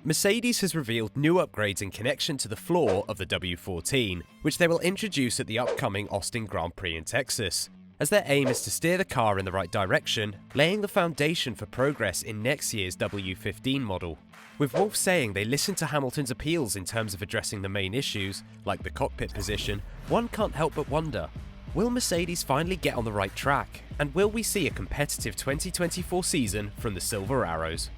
Mercedes has revealed new upgrades in connection to the floor of the W14, which they will introduce at the upcoming Austin Grand Prix in Texas, as their aim is to steer the car in the right direction, laying the foundation for progress in next year's W15 model. With Wolff saying they listened to Hamilton's appeals in terms of addressing the main issues, like the cockpit position, one can't help but wonder, will Mercedes finally get on the right track, and will we see a competitive 2024 season from the Silver Arrows?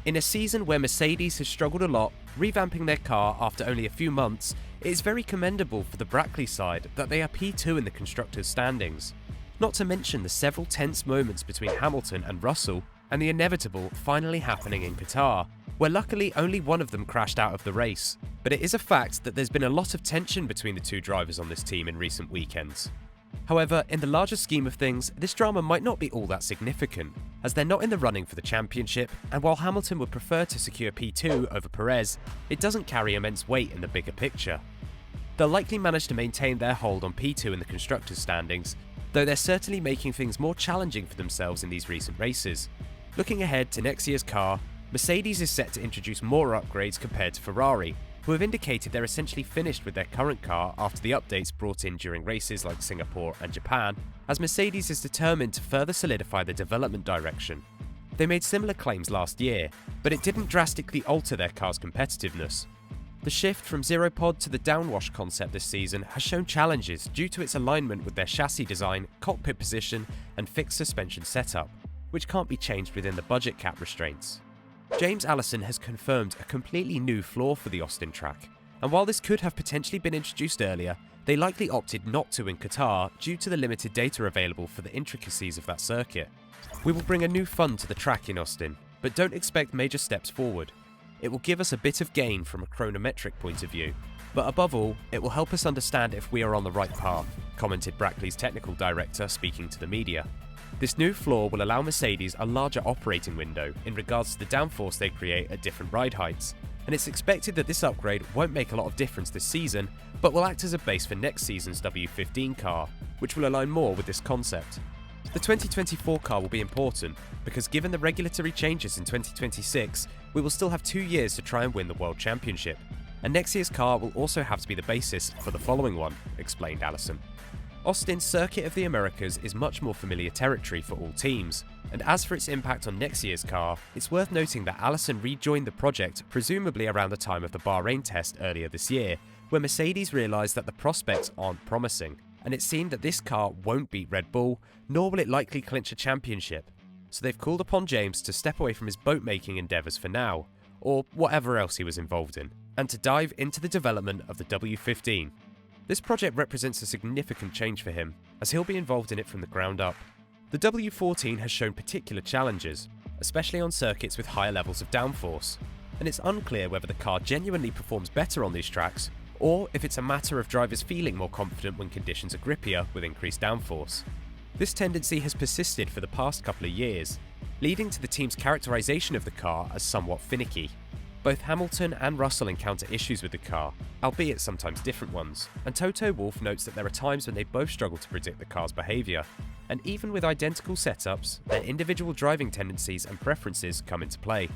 In a season where Mercedes has struggled a lot, revamping their car after only a few months, it is very commendable for the Brackley side that they are P2 in the constructors' standings. Not to mention the several tense moments between Hamilton and Russell, and the inevitable finally happening in Qatar, where luckily only one of them crashed out of the race. But it is a fact that there's been a lot of tension between the two drivers on this team in recent weekends. However, in the larger scheme of things, this drama might not be all that significant, as they're not in the running for the championship, and while Hamilton would prefer to secure P2 over Perez, it doesn't carry immense weight in the bigger picture. They'll likely manage to maintain their hold on P2 in the constructors' standings, though they're certainly making things more challenging for themselves in these recent races. Looking ahead to next year's car, Mercedes is set to introduce more upgrades compared to Ferrari, who have indicated they're essentially finished with their current car after the updates brought in during races like Singapore and Japan, as Mercedes is determined to further solidify their development direction. They made similar claims last year, but it didn't drastically alter their car's competitiveness. The shift from zero pod to the downwash concept this season has shown challenges due to its alignment with their chassis design, cockpit position, and fixed suspension setup, which can't be changed within the budget cap restraints. James Allison has confirmed a completely new floor for the Austin track, and while this could have potentially been introduced earlier, they likely opted not to in Qatar due to the limited data available for the intricacies of that circuit. We will bring a new fun to the track in Austin, but don't expect major steps forward. It will give us a bit of gain from a chronometric point of view, but above all, it will help us understand if we are on the right path, commented Brackley's technical director speaking to the media. This new floor will allow Mercedes a larger operating window in regards to the downforce they create at different ride heights, and it's expected that this upgrade won't make a lot of difference this season, but will act as a base for next season's W15 car, which will align more with this concept. The 2024 car will be important, because given the regulatory changes in 2026, we will still have 2 years to try and win the World Championship, and next year's car will also have to be the basis for the following one, explained Allison. Austin's Circuit of the Americas is much more familiar territory for all teams, and as for its impact on next year's car, it's worth noting that Allison rejoined the project presumably around the time of the Bahrain test earlier this year, where Mercedes realised that the prospects aren't promising, and it seemed that this car won't beat Red Bull, nor will it likely clinch a championship. So they've called upon James to step away from his boat-making endeavours for now, or whatever else he was involved in, and to dive into the development of the W15. This project represents a significant change for him, as he'll be involved in it from the ground up. The W14 has shown particular challenges, especially on circuits with higher levels of downforce, and it's unclear whether the car genuinely performs better on these tracks, or if it's a matter of drivers feeling more confident when conditions are grippier with increased downforce. This tendency has persisted for the past couple of years, leading to the team's characterization of the car as somewhat finicky. Both Hamilton and Russell encounter issues with the car, albeit sometimes different ones, and Toto Wolff notes that there are times when they both struggle to predict the car's behaviour, and even with identical setups, their individual driving tendencies and preferences come into play.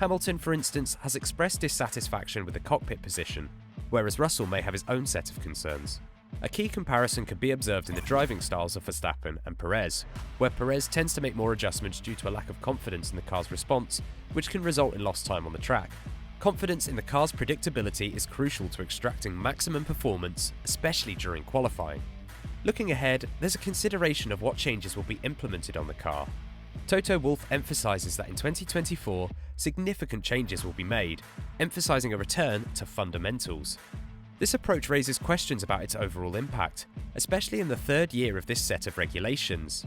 Hamilton, for instance, has expressed dissatisfaction with the cockpit position, whereas Russell may have his own set of concerns. A key comparison can be observed in the driving styles of Verstappen and Perez, where Perez tends to make more adjustments due to a lack of confidence in the car's response, which can result in lost time on the track. Confidence in the car's predictability is crucial to extracting maximum performance, especially during qualifying. Looking ahead, there's a consideration of what changes will be implemented on the car. Toto Wolff emphasises that in 2024, significant changes will be made, emphasising a return to fundamentals. This approach raises questions about its overall impact, especially in the third year of this set of regulations.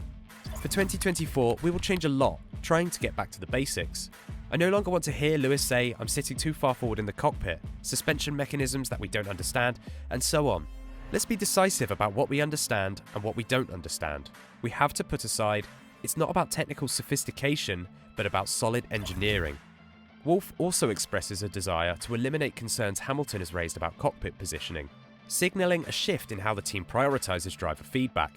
For 2024, we will change a lot, trying to get back to the basics. I no longer want to hear Lewis say, "I'm sitting too far forward in the cockpit, suspension mechanisms that we don't understand," and so on. Let's be decisive about what we understand and what we don't understand. We have to put aside, it's not about technical sophistication, but about solid engineering. Wolff also expresses a desire to eliminate concerns Hamilton has raised about cockpit positioning, signalling a shift in how the team prioritises driver feedback.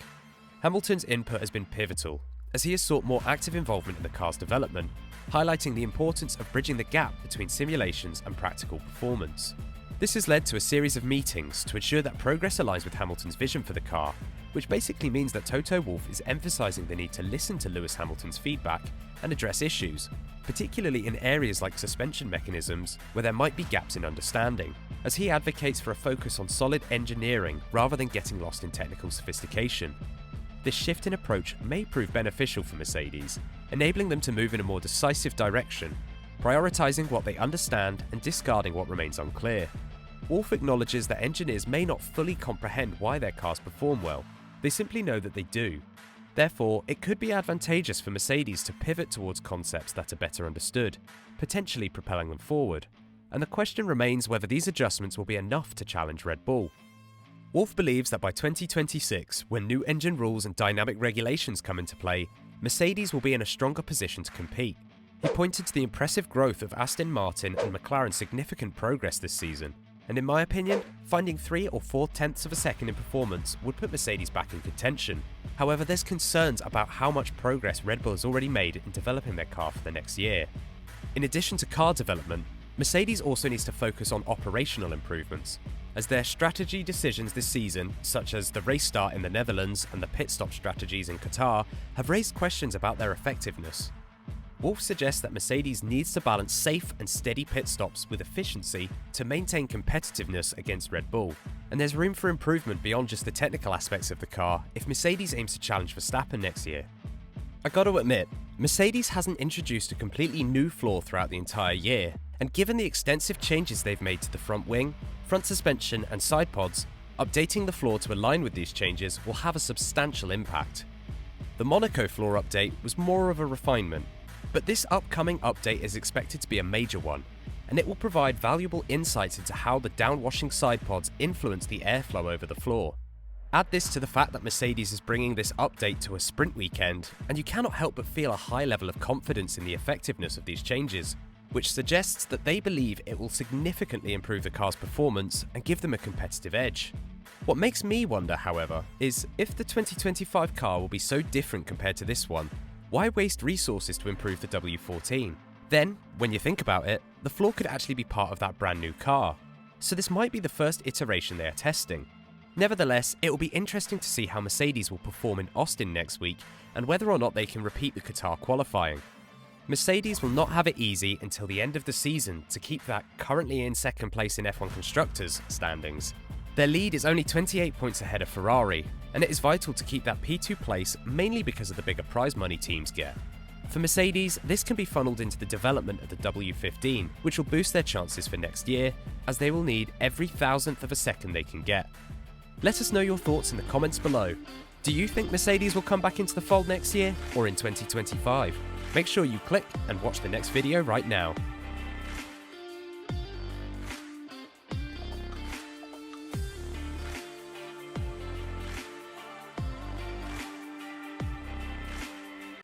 Hamilton's input has been pivotal, as he has sought more active involvement in the car's development, highlighting the importance of bridging the gap between simulations and practical performance. This has led to a series of meetings to ensure that progress aligns with Hamilton's vision for the car, which basically means that Toto Wolff is emphasising the need to listen to Lewis Hamilton's feedback and address issues, particularly in areas like suspension mechanisms where there might be gaps in understanding, as he advocates for a focus on solid engineering rather than getting lost in technical sophistication. This shift in approach may prove beneficial for Mercedes, enabling them to move in a more decisive direction, prioritising what they understand and discarding what remains unclear. Wolff acknowledges that engineers may not fully comprehend why their cars perform well, they simply know that they do. Therefore, it could be advantageous for Mercedes to pivot towards concepts that are better understood, potentially propelling them forward, and the question remains whether these adjustments will be enough to challenge Red Bull. Wolff believes that by 2026, when new engine rules and dynamic regulations come into play, Mercedes will be in a stronger position to compete. He pointed to the impressive growth of Aston Martin and McLaren's significant progress this season, and in my opinion, finding 3 or 4 tenths of a second in performance would put Mercedes back in contention. However, there's concerns about how much progress Red Bull has already made in developing their car for the next year. In addition to car development, Mercedes also needs to focus on operational improvements, as their strategy decisions this season, such as the race start in the Netherlands and the pit stop strategies in Qatar, have raised questions about their effectiveness. Wolff suggests that Mercedes needs to balance safe and steady pit stops with efficiency to maintain competitiveness against Red Bull, and there's room for improvement beyond just the technical aspects of the car if Mercedes aims to challenge Verstappen next year. I gotta admit, Mercedes hasn't introduced a completely new floor throughout the entire year, and given the extensive changes they've made to the front wing, front suspension and side pods, updating the floor to align with these changes will have a substantial impact. The Monaco floor update was more of a refinement, but this upcoming update is expected to be a major one, and it will provide valuable insights into how the downwashing side pods influence the airflow over the floor. Add this to the fact that Mercedes is bringing this update to a sprint weekend, and you cannot help but feel a high level of confidence in the effectiveness of these changes, which suggests that they believe it will significantly improve the car's performance and give them a competitive edge. What makes me wonder, however, is if the 2025 car will be so different compared to this one, why waste resources to improve the W14? Then, when you think about it, the floor could actually be part of that brand new car, so this might be the first iteration they are testing. Nevertheless, it will be interesting to see how Mercedes will perform in Austin next week and whether or not they can repeat the Qatar qualifying. Mercedes will not have it easy until the end of the season to keep that currently in second place in F1 Constructors standings. Their lead is only 28 points ahead of Ferrari, and it is vital to keep that P2 place mainly because of the bigger prize money teams get. For Mercedes, this can be funneled into the development of the W15, which will boost their chances for next year, as they will need every thousandth of a second they can get. Let us know your thoughts in the comments below. Do you think Mercedes will come back into the fold next year or in 2025? Make sure you click and watch the next video right now.